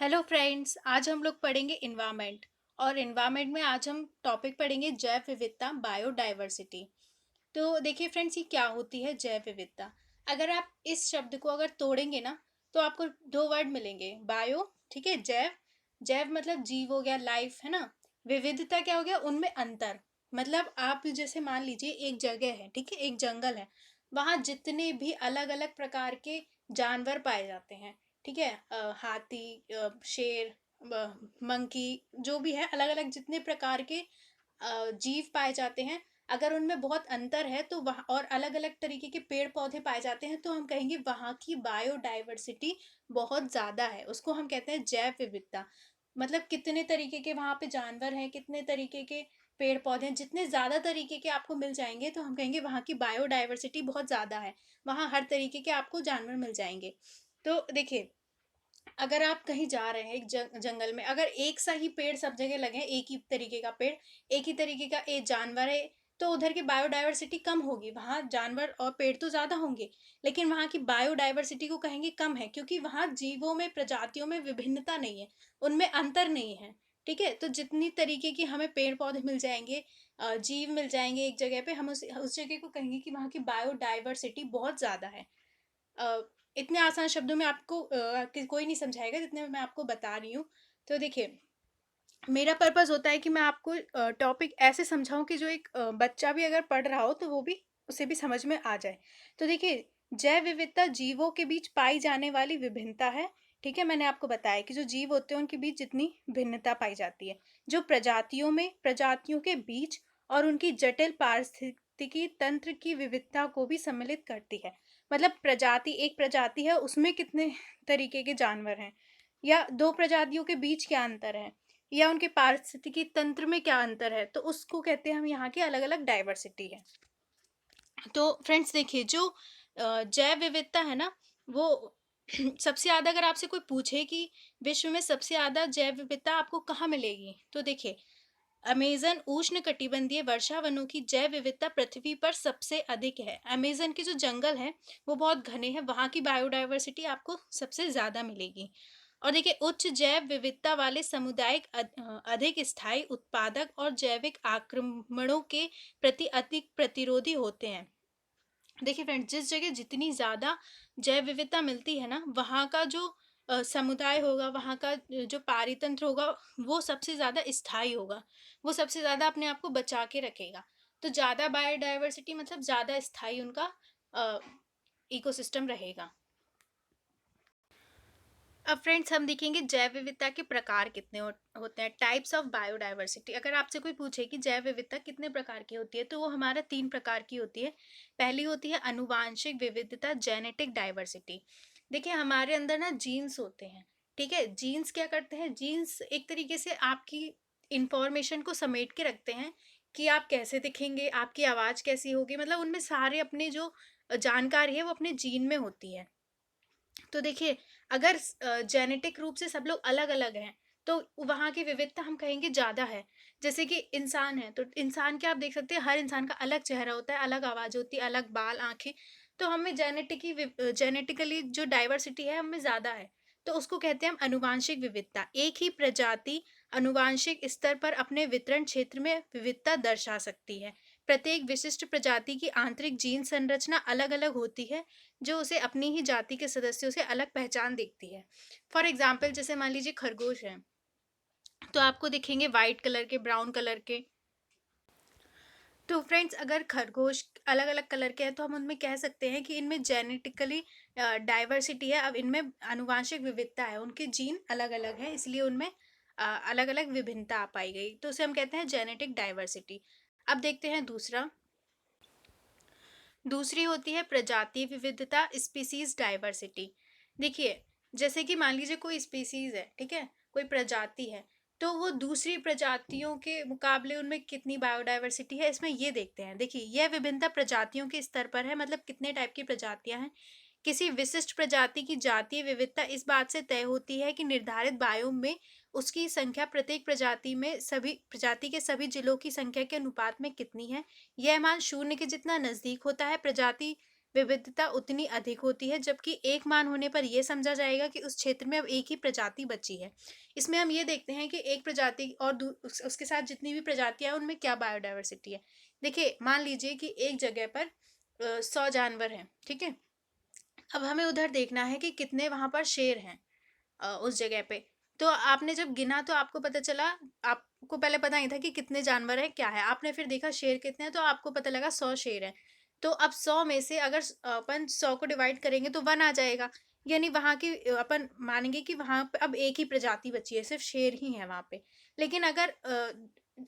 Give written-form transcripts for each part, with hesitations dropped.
Hello friends, आज हम लोग पढ़ेंगे इन्वायरमेंट। और इन्वायरमेंट में आज हम टॉपिक पढ़ेंगे जैव विविधता, बायोडाइवर्सिटी। तो देखिए फ्रेंड्स, ये क्या होती है जैव विविधता। अगर आप इस शब्द को अगर तोड़ेंगे ना, तो आपको दो वर्ड मिलेंगे। बायो, ठीक है, जैव। जैव मतलब जीव हो गया, लाइफ है ना। विविधता क्या हो गया, उनमें अंतर। मतलब आप जैसे मान लीजिए एक जगह है, ठीक है, एक जंगल है। वहाँ जितने भी अलग अलग प्रकार के जानवर पाए जाते हैं, ठीक है, हाथी, शेर, मंकी, जो भी है, अलग अलग जितने प्रकार के जीव पाए जाते हैं। अगर उनमें बहुत अंतर है तो वहाँ और अलग अलग तरीके के पेड़ पौधे पाए जाते हैं, तो हम कहेंगे वहाँ की बायोडाइवर्सिटी बहुत ज़्यादा है। उसको हम कहते हैं जैव विविधता। मतलब कितने तरीके के वहाँ पे जानवर हैं, कितने तरीके के पेड़ पौधे हैं। जितने ज़्यादा तरीके के आपको मिल जाएंगे तो हम कहेंगे वहाँ की बायोडाइवर्सिटी बहुत ज़्यादा है। वहाँ हर तरीके के आपको जानवर मिल जाएंगे। तो देखिए, अगर आप कहीं जा रहे हैं एक जंगल में, अगर एक सा ही पेड़ सब जगह लगे हैं, एक ही तरीके का पेड़, एक ही तरीके का एक जानवर है, तो उधर की बायोडाइवर्सिटी कम होगी। वहाँ जानवर और पेड़ तो ज़्यादा होंगे, लेकिन वहाँ की बायोडाइवर्सिटी को कहेंगे कम है, क्योंकि वहाँ जीवों में, प्रजातियों में विभिन्नता नहीं है, उनमें अंतर नहीं है। ठीक है, तो जितनी तरीके की हमें पेड़ पौधे मिल जाएंगे, जीव मिल जाएंगे एक जगह पे, हम उस जगह को कहेंगे कि वहाँ की बायोडाइवर्सिटी बहुत ज़्यादा है। अ, इतने आसान शब्दों में आपको कोई नहीं समझाएगा जितने में मैं आपको बता रही हूँ। तो देखिए, मेरा पर्पस होता है कि मैं आपको टॉपिक ऐसे समझाऊं कि जो एक बच्चा भी अगर पढ़ रहा हो तो वो भी, उसे भी समझ में आ जाए। तो देखिए, जैव विविधता जीवों के बीच पाई जाने वाली विभिन्नता है। ठीक है, मैंने आपको बताया कि जो जीव होते हैं उनके बीच जितनी भिन्नता पाई जाती है, जो प्रजातियों में, प्रजातियों के बीच और उनकी जटिल पारिस्थितिकी तंत्र की विविधता को भी सम्मिलित करती है। मतलब प्रजाति, एक प्रजाति है, उसमें कितने तरीके के जानवर हैं, या दो प्रजातियों के बीच क्या अंतर है, या उनके पारिस्थितिकी तंत्र में क्या अंतर है, तो उसको कहते हैं हम यहाँ की अलग अलग डाइवर्सिटी है। तो फ्रेंड्स देखिए, जो जैव विविधता है ना, वो सबसे ज़्यादा अगर आपसे कोई पूछे कि विश्व में सबसे ज़्यादा जैव विविधता आपको कहाँ मिलेगी, तो देखिए, अमेज़न उष्णकटिबंधीय वर्षा वनों की जैव विविधता पृथ्वी पर सबसे अधिक है। अमेज़न के जो जंगल हैं, वो बहुत घने हैं, वहाँ की बायोडायवर्सिटी आपको सबसे ज़्यादा मिलेगी। और देखिए, उच्च जैव विविधता वाले सामुदायिक अधिक स्थायी, उत्पादक और जैविक आक्रमणों के प्रति अधिक प्रतिरोधी होते हैं। देखिए फ्रेंड्स, जिस जगह जितनी ज़्यादा जैव विविधता मिलती है ना, वहाँ का जो समुदाय होगा, वहाँ का जो पारितंत्र होगा, वो सबसे ज़्यादा स्थायी होगा। वो सबसे ज़्यादा अपने आप को बचा के रखेगा। तो ज़्यादा बायोडाइवर्सिटी मतलब ज़्यादा स्थायी उनका इकोसिस्टम रहेगा। अब फ्रेंड्स, हम देखेंगे जैव विविधता के प्रकार कितने होते हैं, टाइप्स ऑफ बायोडाइवर्सिटी। अगर आपसे कोई पूछे कि जैव विविधता कितने प्रकार की होती है, तो वो हमारा तीन प्रकार की होती है। पहली होती है अनुवांशिक विविधता, जेनेटिक डाइवर्सिटी। देखिए, हमारे अंदर ना जीन्स होते हैं। ठीक है, जीन्स क्या करते हैं, जीन्स एक तरीके से आपकी इंफॉर्मेशन को समेट के रखते हैं कि आप कैसे दिखेंगे, आपकी आवाज़ कैसी होगी। मतलब उनमें सारे अपने जो जानकारी है वो अपने जीन में होती है। तो देखिए, अगर जेनेटिक रूप से सब लोग अलग-अलग हैं, तो वहाँ की विविधता हम कहेंगे ज़्यादा है। जैसे कि इंसान है, तो इंसान क्या आप देख सकते हैं, हर इंसान का अलग चेहरा होता है, अलग आवाज़ होती है, अलग बाल, आँखें। तो हमें जेनेटिकली जो डाइवर्सिटी है, हमें ज़्यादा है। तो उसको कहते हैं हम आनुवांशिक विविधता। एक ही प्रजाति आनुवांशिक स्तर पर अपने वितरण क्षेत्र में विविधता दर्शा सकती है। प्रत्येक विशिष्ट प्रजाति की आंतरिक जीन संरचना अलग-अलग होती है, जो उसे अपनी ही जाति के सदस्यों से अलग पहचान दिखती है। फॉर एग्जाम्पल, जैसे मान लीजिए खरगोश है, तो आपको दिखेंगे वाइट कलर के, ब्राउन कलर के। तो फ्रेंड्स, अगर खरगोश अलग अलग कलर के हैं, तो हम उनमें कह सकते हैं कि इनमें जेनेटिकली डाइवर्सिटी है। अब इनमें आनुवांशिक विविधता है, उनके जीन अलग अलग हैं, इसलिए उनमें अलग अलग विभिन्नता आ पाई गई, तो उसे हम कहते हैं जेनेटिक डाइवर्सिटी। अब देखते हैं दूसरा। दूसरी होती है प्रजातीय विविधता, स्पीसीज डाइवर्सिटी। देखिए, जैसे कि मान लीजिए कोई स्पीसीज है, ठीक है, कोई प्रजाति है, तो वो दूसरी प्रजातियों के मुकाबले उनमें कितनी बायोडाइवर्सिटी है, इसमें ये देखते हैं। देखिए, यह विभिन्नता प्रजातियों के स्तर पर है, मतलब कितने टाइप की प्रजातियां हैं। किसी विशिष्ट प्रजाति की जातीय विविधता इस बात से तय होती है कि निर्धारित बायोम में उसकी संख्या प्रत्येक प्रजाति में, सभी प्रजाति के सभी जिलों की संख्या के अनुपात में कितनी है। यह मान शून्य के जितना नजदीक होता है, प्रजाति विविधता उतनी अधिक होती है, जबकि एक मान होने पर यह समझा जाएगा कि उस क्षेत्र में अब एक ही प्रजाति बची है। इसमें हम ये देखते हैं कि एक प्रजाति और उसके साथ जितनी भी प्रजातियां हैं उनमें क्या बायोडायवर्सिटी है। देखिए, मान लीजिए कि एक जगह पर 100 जानवर हैं, ठीक है। अब हमें उधर देखना है कि कितने वहां पर शेर हैं उस जगह पे। तो आपने जब गिना तो आपको पता चला, आपको पहले पता नहीं था कि कितने जानवर है क्या है, आपने फिर देखा शेर कितने हैं तो आपको पता लगा 100 शेर है। तो अब 100 में से अगर अपन 100 को डिवाइड करेंगे तो 1 आ जाएगा। यानी वहां की अपन मानेंगे कि वहां पे अब एक ही प्रजाति बची है, सिर्फ शेर ही है वहां पे। लेकिन अगर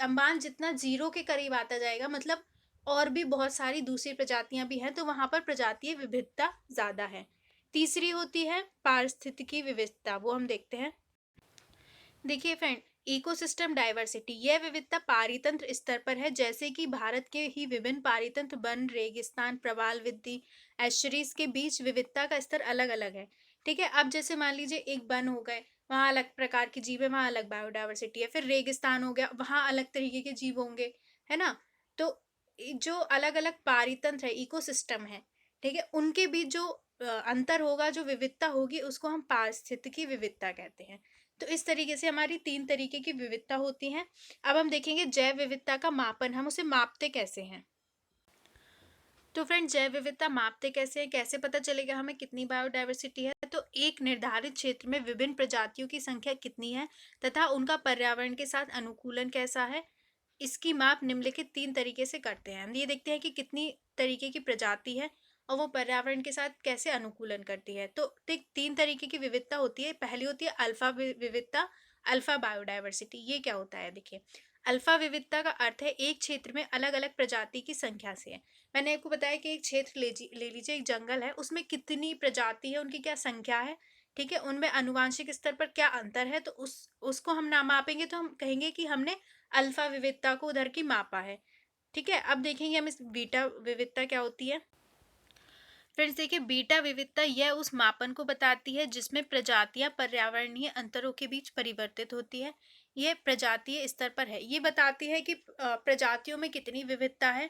अंबान जितना जीरो के करीब आता जाएगा, मतलब और भी बहुत सारी दूसरी प्रजातियां भी हैं, तो वहां पर प्रजातीय विविधता ज्यादा है। तीसरी होती है पारिस्थितिकी विविधता, वो हम देखते हैं। देखिए फ्रेंड, इकोसिस्टम डाइवर्सिटी, यह विविधता पारितंत्र स्तर पर है, जैसे कि भारत के ही विभिन्न पारितंत्र वन, रेगिस्तान, प्रवाल विद्धि, एस्चुरीज के बीच विविधता का स्तर अलग अलग है। ठीक है, अब जैसे मान लीजिए एक वन हो गए, वहाँ अलग प्रकार के जीव है, वहाँ अलग बायोडाइवर्सिटी है। फिर रेगिस्तान हो गया, वहाँ अलग तरीके के जीव होंगे, है ना। तो जो अलग अलग पारितंत्र है, इकोसिस्टम है, ठीक है, उनके बीच जो अंतर होगा, जो विविधता होगी, उसको हम पारिस्थितिकी विविधता कहते हैं। तो इस तरीके से हमारी 3 तरीके की विविधता होती हैं। अब हम देखेंगे जैव विविधता का मापन, हम उसे मापते कैसे हैं। तो फ्रेंड, जैव विविधता मापते कैसे हैं, कैसे पता चलेगा हमें कितनी बायोडायवर्सिटी है। तो एक निर्धारित क्षेत्र में विभिन्न प्रजातियों की संख्या कितनी है तथा उनका पर्यावरण के साथ अनुकूलन कैसा है, इसकी माप निम्नलिखित 3 तरीके से करते हैं। हम ये देखते हैं कि कितनी तरीके की प्रजाति है और वो पर्यावरण के साथ कैसे अनुकूलन करती है। तो देख, 3 तरीके की विविधता होती है। पहली होती है अल्फा विविधता, अल्फा बायोडायवर्सिटी। ये क्या होता है, देखिए, अल्फा विविधता का अर्थ है एक क्षेत्र में अलग अलग प्रजाति की संख्या से है। मैंने आपको बताया कि एक क्षेत्र ले लीजिए, एक जंगल है, उसमें कितनी प्रजाति है, उनकी क्या संख्या है, ठीक है, उनमें आनुवांशिक स्तर पर क्या अंतर है, तो उसको हम ना मापेंगे तो हम कहेंगे कि हमने अल्फा विविधता को उधर की मापा है। ठीक है, अब देखेंगे हम इस बीटा विविधता क्या होती है। फ्रेंड्स देखिए, बीटा विविधता यह उस मापन को बताती है जिसमें प्रजातियां पर्यावरणीय अंतरों के बीच परिवर्तित होती है। यह प्रजातीय स्तर पर है, ये बताती है कि प्रजातियों में कितनी विविधता है।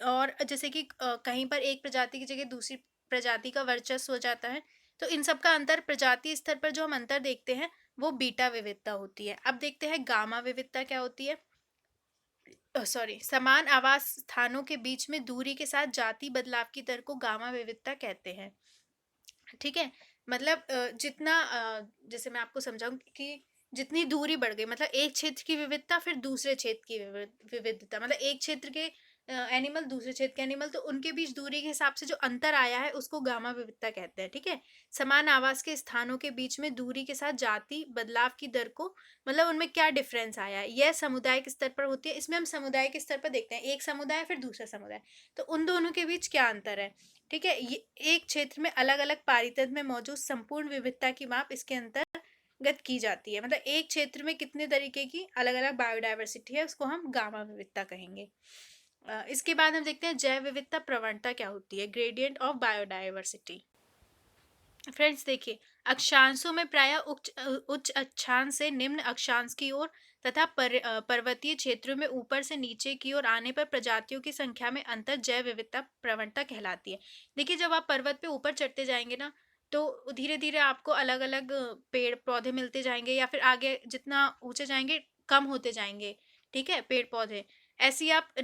और जैसे कि कहीं पर एक प्रजाति की जगह दूसरी प्रजाति का वर्चस्व हो जाता है, तो इन सब का अंतर प्रजातीय स्तर पर जो हम अंतर देखते हैं वो बीटा विविधता होती है। अब देखते हैं गामा विविधता क्या होती है। सॉरी, समान आवास स्थानों के बीच में दूरी के साथ जाति बदलाव की दर को गामा विविधता कहते हैं। ठीक है, मतलब जितना जैसे मैं आपको समझाऊं कि जितनी दूरी बढ़ गई, मतलब एक क्षेत्र की विविधता फिर दूसरे क्षेत्र की विविधता, मतलब एक क्षेत्र के एनिमल दूसरे क्षेत्र के एनिमल, तो उनके बीच दूरी के हिसाब से जो अंतर आया है उसको गामा विविधता कहते हैं। ठीक है, समान आवास के स्थानों के बीच में दूरी के साथ जाति बदलाव की दर को, मतलब उनमें क्या डिफरेंस आया है, यह सामुदायिक स्तर पर होती है। इसमें हम सामुदायिक स्तर पर देखते हैं, एक समुदाय फिर दूसरा समुदाय, तो उन दोनों के बीच क्या अंतर है। ठीक है, ये एक क्षेत्र में अलग अलग पारितंत्र में मौजूद संपूर्ण विविधता की माप इसके अंतर्गत की जाती है। मतलब एक क्षेत्र में कितने तरीके की अलग अलग बायोडायवर्सिटी है, उसको हम गामा विविधता कहेंगे। इसके बाद हम देखते हैं जैव विविधता प्रवणता क्या होती है, ग्रेडियंट ऑफ बायोडायवर्सिटी। फ्रेंड्स देखिए, अक्षांशों में प्रायः उच्च अक्षांश से निम्न अक्षांश की ओर तथा पर्वतीय क्षेत्रों में ऊपर से नीचे की ओर आने पर प्रजातियों की संख्या में अंतर जैव विविधता प्रवणता कहलाती है। देखिए, जब आप पर्वत पे ऊपर चढ़ते जाएंगे ना, तो धीरे धीरे आपको अलग अलग पेड़ पौधे मिलते जाएंगे, या फिर आगे जितना ऊंचे जाएंगे कम होते जाएंगे, ठीक है, पेड़ पौधे। ऐसे ही आप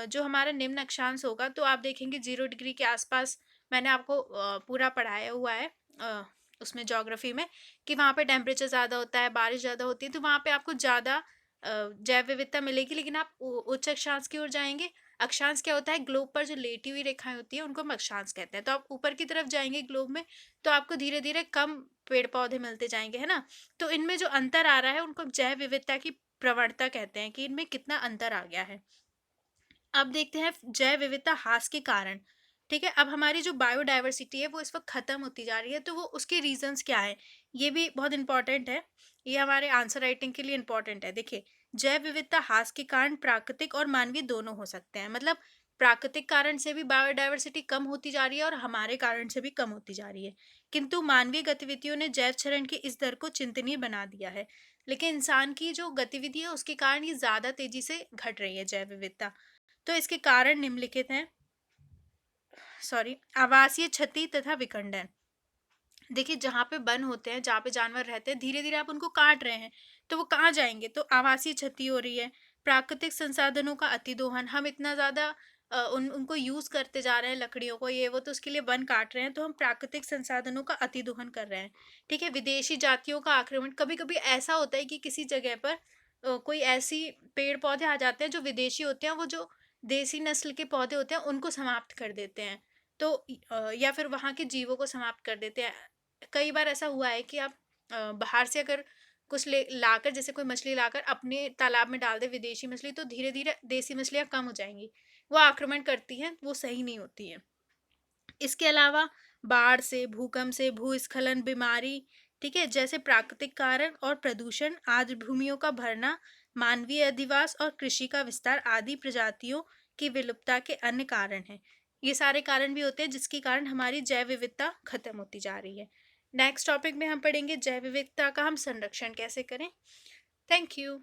जो हमारा निम्न अक्षांश होगा तो आप देखेंगे 0 डिग्री के आसपास, मैंने आपको पूरा पढ़ाया हुआ है अ, उसमें ज्योग्राफी में, कि वहाँ पे टेम्परेचर ज़्यादा होता है, बारिश ज़्यादा होती है, तो वहाँ पे आपको ज़्यादा जैव विविधता मिलेगी। लेकिन आप उच्च अक्षांश की ओर जाएंगे, अक्षांश क्या होता है, ग्लोब पर जो लेटी हुई रेखाएं होती है उनको हम अक्षांश कहते हैं। तो आप ऊपर की तरफ जाएंगे ग्लोब में, तो आपको धीरे धीरे कम पेड़ पौधे मिलते जाएंगे, है ना। तो इनमें जो अंतर आ रहा है उनको जैव विविधता की प्रवणता कहते हैं, कि इनमें कितना अंतर आ गया है। अब देखते हैं जैव विविधता ह्रास के कारण। ठीक है, अब हमारी जो बायोडायवर्सिटी है वो इस वक्त खत्म होती जा रही है, तो वो उसके रीजंस क्या है, ये भी बहुत इंपॉर्टेंट है। ये हमारे आंसर राइटिंग के लिए इंपॉर्टेंट है। देखिए, जैव विविधता ह्रास के कारण प्राकृतिक और मानवीय दोनों हो सकते हैं। मतलब प्राकृतिक कारण से भी बायोडायवर्सिटी कम होती जा रही है और हमारे कारण से भी कम होती जा रही है। किंतु मानवीय गतिविधियों ने जैव क्षरण की इस दर को चिंतनीय बना दिया है। लेकिन इंसान की जो गतिविधि है उसके कारण ये ज्यादा तेजी से घट रही है जैव विविधता। तो इसके कारण निम्नलिखित हैं। आवासीय क्षति तथा विखंडन। देखिए जहाँ पे वन होते हैं, जहाँ पे जानवर रहते हैं, धीरे धीरे आप उनको काट रहे हैं, तो वो कहाँ जाएंगे? तो आवासीय क्षति हो रही है। प्राकृतिक संसाधनों का अतिदोहन, हम इतना ज्यादा उनको यूज करते जा रहे हैं, लकड़ियों को, ये वो, तो उसके लिए वन काट रहे हैं, तो हम प्राकृतिक संसाधनों का अतिदोहन कर रहे हैं। ठीक है। विदेशी जातियों का आक्रमण, कभी कभी ऐसा होता है कि किसी जगह पर कोई ऐसी पेड़ पौधे आ जाते हैं जो विदेशी होते हैं, वो जो देसी नस्ल के पौधे होते हैं उनको समाप्त कर देते हैं। तो या फिर वहाँ के जीवों को समाप्त कर देते हैं। कई बार ऐसा हुआ है कि आप बाहर से अगर कुछ ले लाकर, जैसे कोई मछली लाकर अपने तालाब में डाल दे, विदेशी मछली, तो धीरे धीरे देसी मछलियाँ कम हो जाएंगी, वो आक्रमण करती हैं, वो सही नहीं होती हैं। इसके अलावा बाढ़ से, भूकंप से, भूस्खलन, बीमारी, ठीक है, जैसे प्राकृतिक कारण और प्रदूषण, आर्द्र भूमियों का भरना, मानवीय अधिवास और कृषि का विस्तार आदि प्रजातियों की विलुप्तता के अन्य कारण हैं। ये सारे कारण भी होते हैं जिसके कारण हमारी जैव विविधता खत्म होती जा रही है। नेक्स्ट टॉपिक में हम पढ़ेंगे जैव विविधता का हम संरक्षण कैसे करें। Thank you.